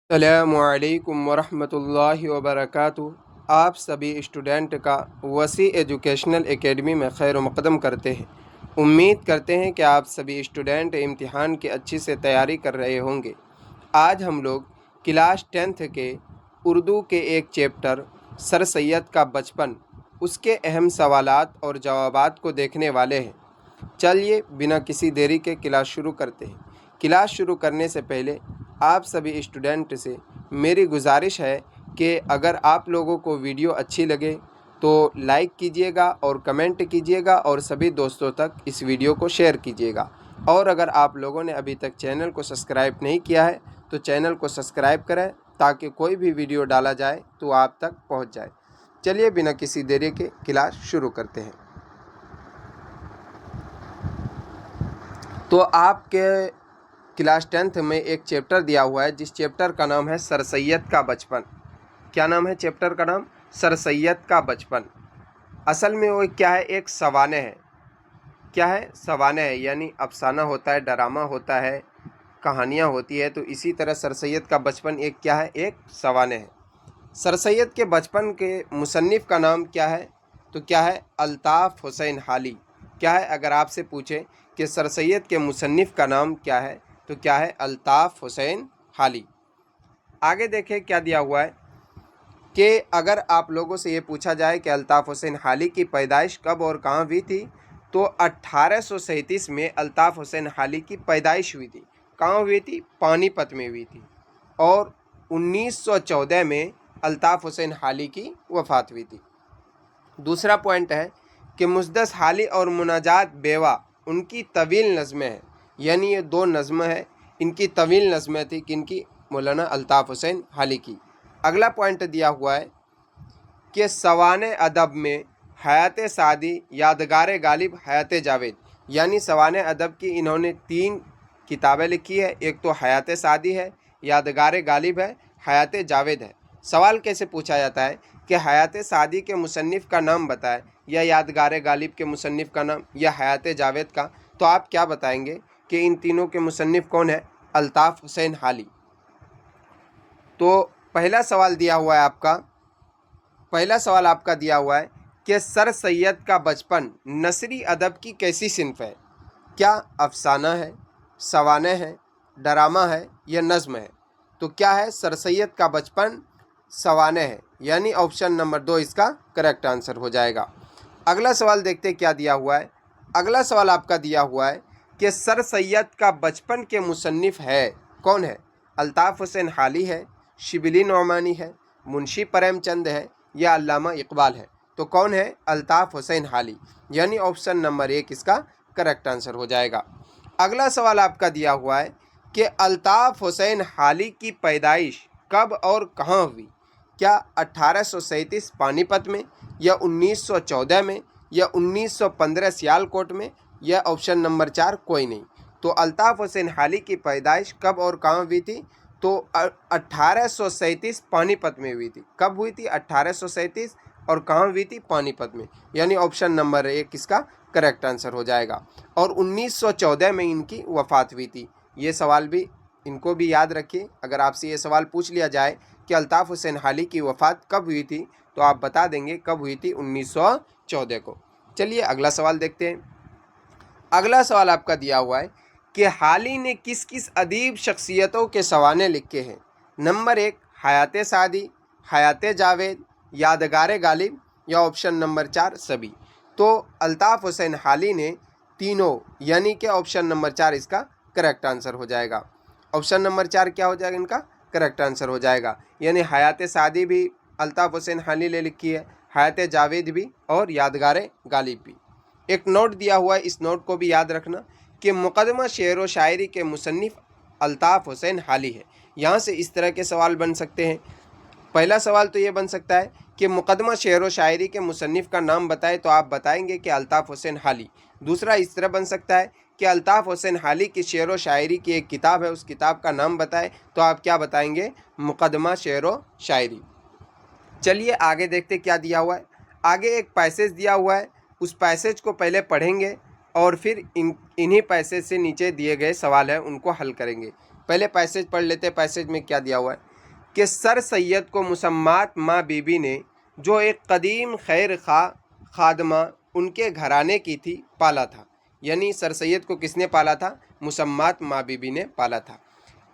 अस्सलामु अलैकुम वरहमतुल्लाहि वबरकातुहू। आप सभी स्टूडेंट का वसी एजुकेशनल एकेडमी में खैर मक़दम करते हैं। उम्मीद करते हैं कि आप सभी स्टूडेंट इम्तिहान की अच्छी से तैयारी कर रहे होंगे। आज हम लोग क्लास 10th के उर्दू के एक चैप्टर सर सैयद का बचपन उसके अहम सवालात और जवाबात को देखने वाले हैं। चलिए बिना किसी देरी के क्लास शुरू करते हैं। क्लास शुरू करने से पहले आप सभी स्टूडेंट से मेरी गुजारिश है कि अगर आप लोगों को वीडियो अच्छी लगे तो लाइक कीजिएगा और कमेंट कीजिएगा और सभी दोस्तों तक इस वीडियो को शेयर कीजिएगा। और अगर आप लोगों ने अभी तक चैनल को सब्सक्राइब नहीं किया है तो चैनल को सब्सक्राइब करें ताकि कोई भी वीडियो डाला जाए तो आप तक पहुंच जाए। चलिए बिना किसी देरी के क्लास शुरू करते हैं। तो आपके क्लास 10th में एक चैप्टर दिया हुआ है जिस चैप्टर का नाम है सर सैयद का बचपन। क्या नाम है चैप्टर का नाम? सर सैयद का बचपन। असल में वो क्या है? एक सवाने है। क्या है? सवाने है, यानी अफसाना होता है, ड्रामा होता है, कहानियाँ होती है। तो इसी तरह सर सैयद का बचपन एक क्या है? एक सवाने है। सर सैयद के बचपन के मुसन्निफ़ का नाम क्या है? तो क्या है? अल्ताफ़ हुसैन हाली। क्या है? अगर आपसे पूछे कि सर सैयद के मुसन्निफ़ का नाम क्या है तो क्या है? अल्ताफ़ हुसैन हाली। आगे देखें क्या दिया हुआ है कि अगर आप लोगों से ये पूछा जाए कि अल्ताफ़ हुसैन हाली की पैदाइश कब और कहाँ हुई थी तो 1837 में अल्ताफ़ हुसैन हाली की पैदाइश हुई थी। कहाँ हुई थी? पानीपत में हुई थी। और 1914 में अल्ताफ़ हुसैन हाली की वफ़ात हुई थी। दूसरा पॉइंट है कि मुजद्दस हाली और मुनाजात बेवा उनकी तवील नज़में हैं, यानी ये दो नज़में हैं, इनकी तवील नज़में थी किनकी? मौलाना अल्ताफ़ हुसैन हाली की। अगला पॉइंट दिया हुआ है कि सवाने अदब में हयात सादी, यादगार गालिब, हयात जावेद, यानी सवाने अदब की इन्होंने 3 किताबें लिखी है। एक तो हयात सादी है, यादगार गालिब है, हयात जावेद है। सवाल कैसे पूछा जाता है कि हयात सादी के मुसन्निफ़ का नाम बताएं, या यादगार गालिब के मुसन्निफ़ का नाम, या हयात जावेद का, तो आप क्या बताएंगे कि इन तीनों के मुसन्निफ़ कौन है? अल्ताफ़ हुसैन हाली। तो पहला सवाल आपका दिया हुआ है कि सर सैयद का बचपन नसरी अदब की कैसी सिन्फ है? क्या अफसाना है, सवाने है, ड्रामा है या नज़्म है? तो क्या है? सर सैयद का बचपन सवाने है, यानी ऑप्शन नंबर 2 इसका करेक्ट आंसर हो जाएगा। अगला सवाल देखते क्या दिया हुआ है। अगला सवाल आपका दिया हुआ है कि सर सैयद का बचपन के मुसन्निफ़ है कौन है? अल्ताफ़ हुसैन हाली है, शिबली नौमानी है, मुंशी प्रेमचंद है या अल्लामा इकबाल है? तो कौन है? अल्ताफ़ हुसैन हाली, यानी ऑप्शन नंबर 1 इसका करेक्ट आंसर हो जाएगा। अगला सवाल आपका दिया हुआ है कि अल्ताफ़ हुसैन हाली की पैदाइश कब और कहाँ हुई? क्या 1837 पानीपत में, या 1914 में, या 1915 सियालकोट में, या ऑप्शन नंबर 4 कोई नहीं? तो अल्ताफ़ हुसैन हाली की पैदाइश कब और कहाँ हुई थी? तो 1837 पानीपत में हुई थी। कब हुई थी? 1837। और कहाँ हुई थी? पानीपत में, यानी ऑप्शन नंबर 1 इसका करेक्ट आंसर हो जाएगा। और 1914 में इनकी वफ़ात हुई थी। ये सवाल भी इनको भी याद रखिए। अगर आपसे ये सवाल पूछ लिया जाए कि अल्ताफ़ हुसैन हाली की वफ़ात कब हुई थी तो आप बता देंगे कब हुई थी? 1914 को। चलिए अगला सवाल देखते हैं। अगला सवाल आपका दिया हुआ है कि हाली ने किस किस अदीब शख्सियतों के सवाने लिखे हैं? नंबर 1 हयात सादी, हयात जावेद, यादगार गालिब, या ऑप्शन नंबर 4 सभी? तो अल्ताफ़ हुसैन हाली ने तीनों, यानी कि ऑप्शन नंबर 4 इसका करेक्ट आंसर हो जाएगा। ऑप्शन नंबर 4 क्या हो जाएगा? इनका करेक्ट आंसर हो जाएगा। यानी हयात सादी भी अल्ताफ़ हुसैन हाली ने लिखी है, हयात जावेद भी और यादगार गालिब भी। एक नोट दिया हुआ है, इस नोट को भी याद रखना कि मुकदमा शेर व शायरी के मुसन्निफ़ अल्ताफ़ हुसैन हाली है। यहाँ से इस तरह के सवाल बन सकते हैं। पहला सवाल तो ये बन सकता है कि मुकदमा शेर व शायरी के मुसन्निफ़ का नाम बताए तो आप बताएंगे कि अल्ताफ़ हुसैन हाली। दूसरा इस तरह बन सकता है कि अल्ताफ़ हुसैन हाली की शेर व शायरी की एक किताब है, उस किताब का नाम बताए तो आप क्या बताएंगे? मुकदमा शेर व शायरी। चलिए आगे देखते क्या दिया हुआ है। आगे एक पैसेज दिया हुआ है, उस पैसेज को पहले पढ़ेंगे और फिर इन्हीं पैसेज से नीचे दिए गए सवाल हैं उनको हल करेंगे। पहले पैसेज पढ़ लेते हैं। पैसेज में क्या दिया हुआ है کہ سر سید کو مسمات ماں بی بی نے جو ایک قدیم خیر خواہ خادمہ ان کے گھرانے کی تھی پالا تھا. یعنی سر سید کو کس نے پالا تھا؟ مسمات ماں بی بی نے پالا تھا.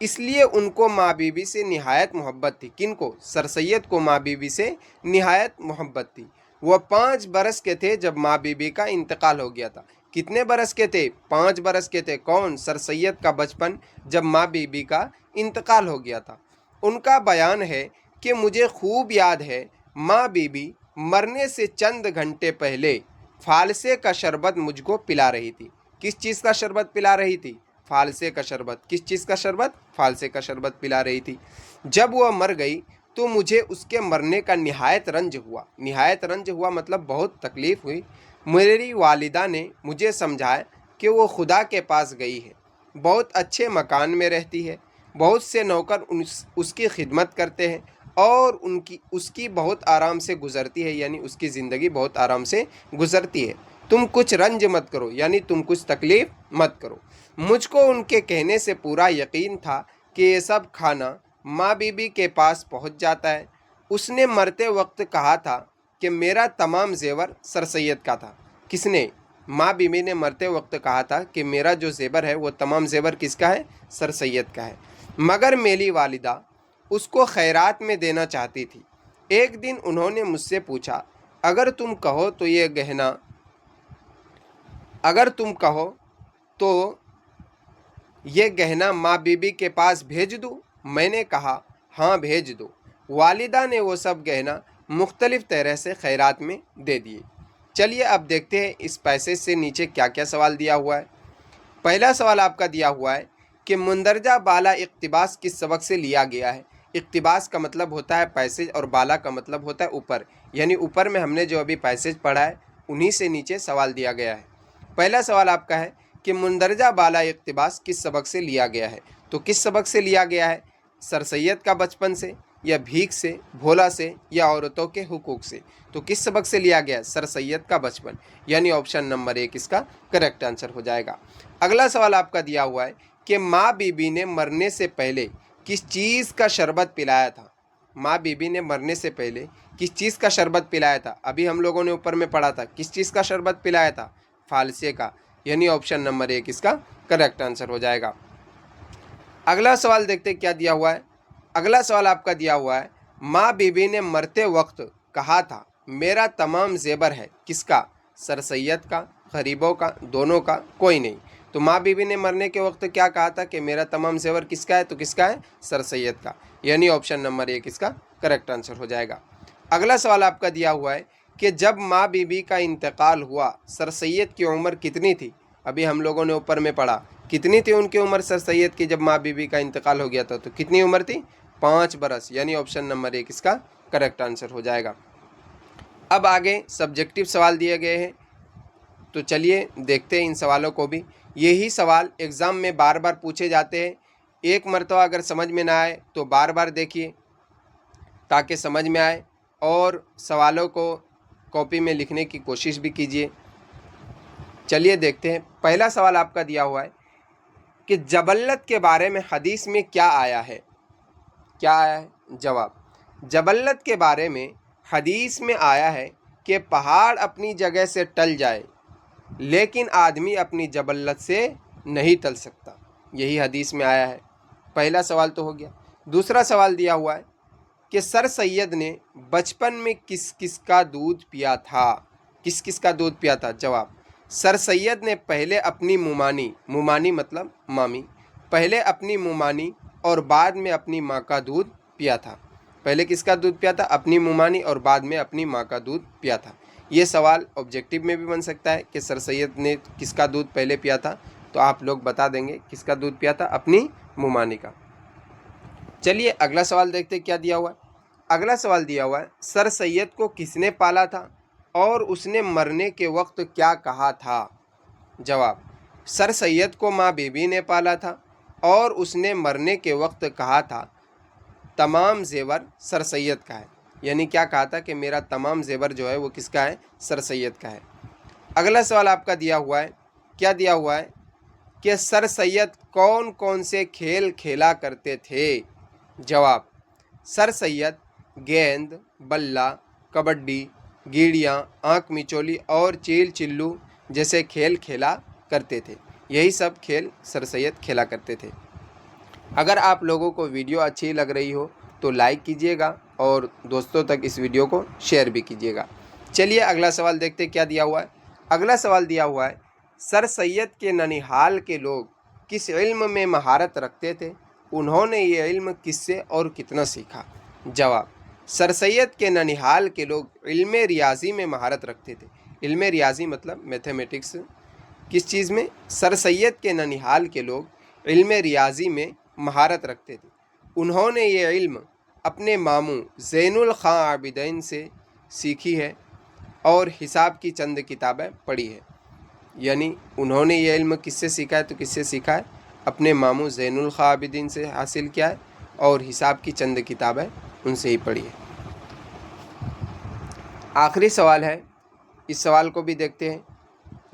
اس لیے ان کو ماں بی بی سے نہایت محبت تھی. کن کو؟ سر سید کو ماں بی بی سے نہایت محبت تھی. وہ 5 برس کے تھے جب ماں بی بی کا انتقال ہو گیا تھا. کتنے برس کے تھے؟ 5 برس کے تھے. کون؟ سر سید کا بچپن جب ماں بی بی کا انتقال ہو گیا تھا. ان کا بیان ہے کہ مجھے خوب یاد ہے ماں بی بی مرنے سے چند گھنٹے پہلے فالسے کا شربت مجھ کو پلا رہی تھی. کس چیز کا شربت پلا رہی تھی؟ فالسے کا شربت. کس چیز کا شربت؟ فالسے کا شربت پلا رہی تھی. جب وہ مر گئی تو مجھے اس کے مرنے کا نہایت رنج ہوا. نہایت رنج ہوا مطلب بہت تکلیف ہوئی. میری والدہ نے مجھے سمجھایا کہ وہ خدا کے پاس گئی ہے، بہت اچھے مکان میں رہتی ہے، بہت سے نوکر اس کی خدمت کرتے ہیں اور اس کی بہت آرام سے گزرتی ہے. یعنی اس کی زندگی بہت آرام سے گزرتی ہے. تم کچھ رنج مت کرو، یعنی تم کچھ تکلیف مت کرو. مجھ کو ان کے کہنے سے پورا یقین تھا کہ یہ سب کھانا ماں بی بی کے پاس پہنچ جاتا ہے. اس نے مرتے وقت کہا تھا کہ میرا تمام زیور سر سید کا تھا. کس نے؟ ماں بی بی نے مرتے وقت کہا تھا کہ میرا جو زیور ہے وہ تمام زیور کس کا ہے؟ سر سید کا ہے. مگر میری والدہ اس کو خیرات میں دینا چاہتی تھی. ایک دن انہوں نے مجھ سے پوچھا، اگر تم کہو تو یہ گہنا ماں بی بی کے پاس بھیج دوں؟ میں نے کہا ہاں بھیج دو. والدہ نے وہ سب گہنا مختلف طرح سے خیرات میں دے دیے. چلیے اب دیکھتے ہیں اس پیسے سے نیچے کیا کیا سوال دیا ہوا ہے. پہلا سوال آپ کا دیا ہوا ہے کہ مندرجہ بالا اقتباس کس سبق سے لیا گیا ہے. اقتباس کا مطلب ہوتا ہے پیسج اور بالا کا مطلب ہوتا ہے اوپر. یعنی اوپر میں ہم نے جو ابھی پیسج پڑھا ہے انہی سے نیچے سوال دیا گیا ہے. پہلا سوال آپ کا ہے کہ مندرجہ بالا اقتباس کس سبق سے لیا گیا ہے. تو کس سبق سے لیا گیا ہے؟ سر سید کا بچپن سے، یا بھیک سے، بھولا سے، یا عورتوں کے حقوق سے. تو کس سبق سے لیا گیا ہے؟ سر سید کا بچپن. یعنی آپشن نمبر 1 اس کا کریکٹ آنسر ہو جائے گا. اگلا سوال آپ کا دیا ہوا ہے کہ ماں بی بی نے مرنے سے پہلے کس چیز کا شربت پلایا تھا. ماں بی بی نے مرنے سے پہلے کس چیز کا شربت پلایا تھا؟ ابھی ہم لوگوں نے اوپر میں پڑھا تھا کس چیز کا شربت پلایا تھا؟ فالسے کا. یعنی آپشن نمبر 1 اس کا کریکٹ آنسر ہو جائے گا. اگلا سوال دیکھتے کیا دیا ہوا ہے. اگلا سوال آپ کا دیا ہوا ہے ماں بی بی نے مرتے وقت کہا تھا میرا تمام زیور ہے. کس کا؟ سر سید کا، غریبوں کا، دونوں کا، کوئی نہیں. تو ماں بی بی نے مرنے کے وقت کیا کہا تھا کہ میرا تمام زیور کس کا ہے؟ تو کس کا ہے؟ سر سید کا. یعنی آپشن نمبر 1 اس کا کریکٹ آنسر ہو جائے گا. اگلا سوال آپ کا دیا ہوا ہے کہ جب ماں بی بی کا انتقال ہوا سر سید کی عمر کتنی تھی؟ ابھی ہم لوگوں نے اوپر میں پڑھا کتنی تھی ان کی عمر سر سید کی جب ماں بی بی کا انتقال ہو گیا تھا. تو کتنی عمر تھی؟ 5 برس. یعنی آپشن نمبر 1 اس کا کریکٹ آنسر ہو جائے گا. اب آگے سبجیکٹیو سوال دیے گئے ہیں تو چلیے دیکھتے ہیں ان سوالوں کو بھی. یہی سوال ایگزام میں بار بار پوچھے جاتے ہیں. ایک مرتبہ اگر سمجھ میں نہ آئے تو بار بار دیکھیے تاکہ سمجھ میں آئے، اور سوالوں کو کاپی میں لکھنے کی کوشش بھی کیجیے. چلیے دیکھتے ہیں. پہلا سوال آپ کا دیا ہوا ہے کہ جبلت کے بارے میں حدیث میں کیا آیا ہے؟ کیا آیا ہے؟ جواب: جبلت کے بارے میں حدیث میں آیا ہے کہ پہاڑ اپنی جگہ سے ٹل جائے لیکن آدمی اپنی جبلت سے نہیں ٹل سکتا. یہی حدیث میں آیا ہے. پہلا سوال تو ہو گیا. دوسرا سوال دیا ہوا ہے کہ سر سید نے بچپن میں کس کس کا دودھ پیا تھا؟ کس کس کا دودھ پیا تھا؟ جواب: سر سید نے پہلے اپنی ممانی مطلب مامی، پہلے اپنی ممانی اور بعد میں اپنی ماں کا دودھ پیا تھا. پہلے کس کا دودھ پیا تھا؟ اپنی ممانی اور بعد میں اپنی ماں کا دودھ پیا تھا. یہ سوال آبجیکٹیو میں بھی بن سکتا ہے کہ سر سید نے کس کا دودھ پہلے پیا تھا، تو آپ لوگ بتا دیں گے کس کا دودھ پیا تھا؟ اپنی ممانی کا. چلیے اگلا سوال دیکھتے کیا دیا ہوا ہے. اگلا سوال دیا ہوا ہے سر سید کو کس نے پالا تھا اور اس نے مرنے کے وقت کیا کہا تھا؟ جواب: سر سید کو ماں بی بی نے پالا تھا اور اس نے مرنے کے وقت کہا تھا تمام زیور سر سید کا ہے. یعنی کیا کہا تھا کہ میرا تمام زیور جو ہے وہ کس کا ہے؟ سر سید کا ہے. اگلا سوال آپ کا دیا ہوا ہے. کیا دیا ہوا ہے کہ سر سید کون کون سے کھیل کھیلا کرتے تھے؟ جواب: सर सैयद गेंद, बल्ला, कबड्डी, गीड़ियाँ, आँख मिचौली और चील चिल्लू जैसे खेल खेला करते थे। यही सब खेल सर सैयद खेला करते थे। अगर आप लोगों को वीडियो अच्छी लग रही हो तो लाइक कीजिएगा और दोस्तों तक इस वीडियो को शेयर भी कीजिएगा। चलिए अगला सवाल देखते क्या दिया हुआ है। अगला सवाल दिया हुआ है, सर सैयद के ननिहाल के लोग किस इल्म में महारत रखते थे? उन्होंने ये इल्म किससे और कितना सीखा? जवाब, सर सैयद के ननिहाल के लोग इल्म रियाजी में महारत रखते थे। इल्म रियाजी मतलब मैथमेटिक्स। किस चीज़ में? सर सैयद के ननिहाल के लोग इल्म रियाजी में महारत रखते थे। उन्होंने ये इल्म अपने मामू ज़ैनुल खां आबिदैन से सीखी है और हिसाब की चंद किताबें पढ़ी है। यानी उन्होंने ये इल्म किससे सीखा है? तो किससे सीखा है? अपने मामू ज़ैनुल खां आबिदैन से हासिल किया है और हिसाब की चंद किताबें उनसे ही पढ़ी है। आखिरी सवाल है, इस सवाल को भी देखते हैं।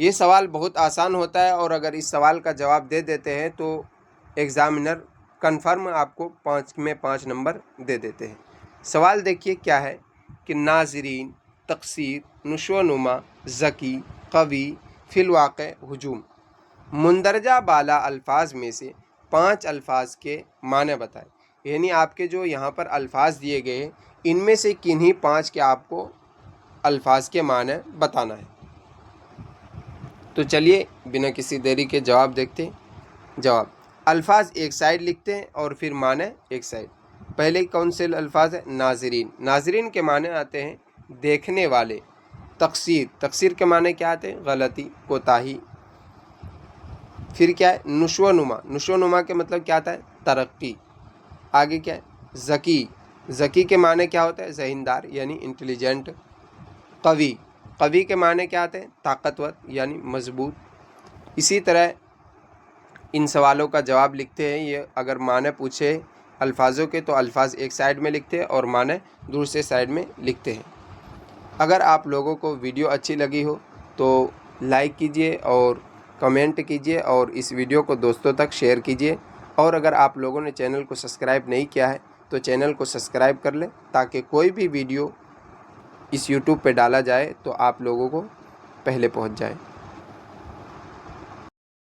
ये सवाल बहुत आसान होता है और अगर इस सवाल का जवाब दे देते हैं तो एग्ज़ामिनर कन्फर्म आपको 5 में 5 नंबर दे देते हैं। सवाल देखिए क्या है कि नाज़रीन, तक़सीर, नुशो-नुमा, ज़की, कवी, फ़िलवाक़े, हुजूम, मुंदरजा बाला अल्फाज में से 5 अल्फाज के माने बताएं। यानी आपके जो यहाँ पर अल्फाज दिए गए हैं इनमें से किन्हीं 5 के आपको अल्फाज के माने बताना है। तो चलिए बिना किसी देरी के जवाब देखते हैं। जवाब, अल्फाज एक साइड लिखते हैं और फिर माने एक साइड। पहले कौन से अल्फाज है? नाज़रीन। नाज़रीन के माने आते हैं देखने वाले। तक़सीर, तक़सीर के माने क्या आते हैं? गलती, कोताही। फिर क्या है? नुशो-नुमा, नुशो-नुमा के मतलब क्या आता है? तरक्की। आगे क्या है? ज़की, ज़की के माने क्या होता है? ज़हीनदार यानी इंटेलिजेंट। कवी, कवी के माने क्या आते हैं? ताकतवर यानी मजबूत। इसी तरह इन सवालों का जवाब लिखते हैं। ये अगर माने पूछे अल्फाजों के तो अल्फाज एक साइड में लिखते हैं और माने दूसरे साइड में लिखते हैं। अगर आप लोगों को वीडियो अच्छी लगी हो तो लाइक कीजिए और कमेंट कीजिए और इस वीडियो को दोस्तों तक शेयर कीजिए। और अगर आप लोगों ने चैनल को सब्सक्राइब नहीं किया है तो चैनल को सब्सक्राइब कर लें ताकि कोई भी वीडियो इस YouTube पे डाला जाए तो आप लोगों को पहले पहुंच जाए।